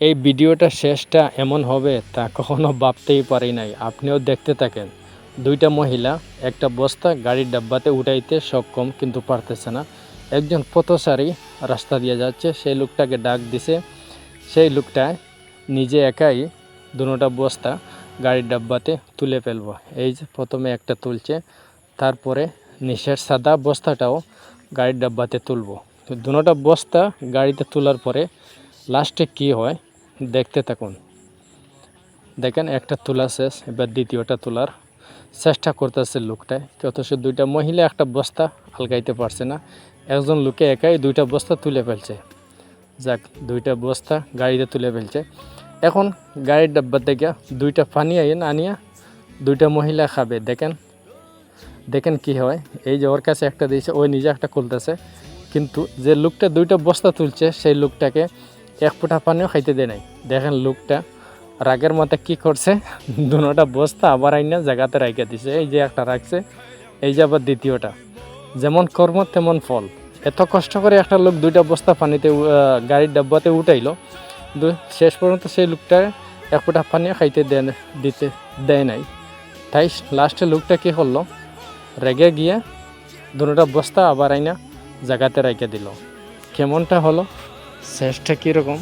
এই ভিডিওটা শেষটা এমন হবে তা কখনো ভাবতেই পারি নাই। আপনিও দেখতে থাকেন। দুইটা মহিলা একটা বস্তা গাড়ির ডাব্বাতে উঠাইতে সক্ষম কিন্তু পারতেছে না। একজন পথচারী রাস্তা দিয়ে যাচ্ছে, সেই লোকটাকে ডাক দিছে। সেই লোকটা নিজে একাই দুটো বস্তা গাড়ির ডাব্বাতে তুলে ফেলবো। এই যে প্রথমে একটা তুলছে, তারপরে নিচের সাদা বস্তাটাও গাড়ির ডাব্বাতে তুলবো। তো দুটো বস্তা গাড়িতে তোলার পরে লাস্টে কি হয় দেখতে থাকুন। দেখেন একটা তোলা শেষ, এবার দ্বিতীয়টা তোলার চেষ্টা করতেছে লোকটায়, অথচ দুইটা মহিলা একটা বস্তা আলগাইতে পারছে না। একজন লোকে একাই দুইটা বস্তা তুলে ফেলছে। যাক, দুইটা বস্তা গাড়িতে তুলে ফেলছে। এখন গাড়ির ডাব্বা থেকে দুইটা পানি আনিয়া দুইটা মহিলা খাবে। দেখেন দেখেন কি হয়। এই যে ওর কাছে একটা দিয়েছে, ওই নিজে একটা খুলতেছে, কিন্তু যে লোকটা দুইটা বস্তা তুলছে সেই লোকটাকে এক ফোঁটা পানিও খাইতে দেয় নাই। দেখেন লোকটা রাগের মাথায় কী করছে, দুটা বস্তা আবার আইনা জায়গাতে রাইখা দিছে। এই যে একটা রাখছে, এই যে আবার দ্বিতীয়টা। যেমন কর্ম তেমন ফল। এত কষ্ট করে একটা লোক দুইটা বস্তা পানিতে গাড়ির ডাব্বাতে উঠাইলো, কিন্তু শেষ পর্যন্ত সেই লোকটা এক ফোঁটা পানিও খাইতে দেয় নাই। তাই লাস্টে লোকটা কী করলো, রেগে গিয়ে দুটা বস্তা আবার আইনা জায়গাতে রাইখা দিল। কেমনটা হলো, শেষটা কীরকম?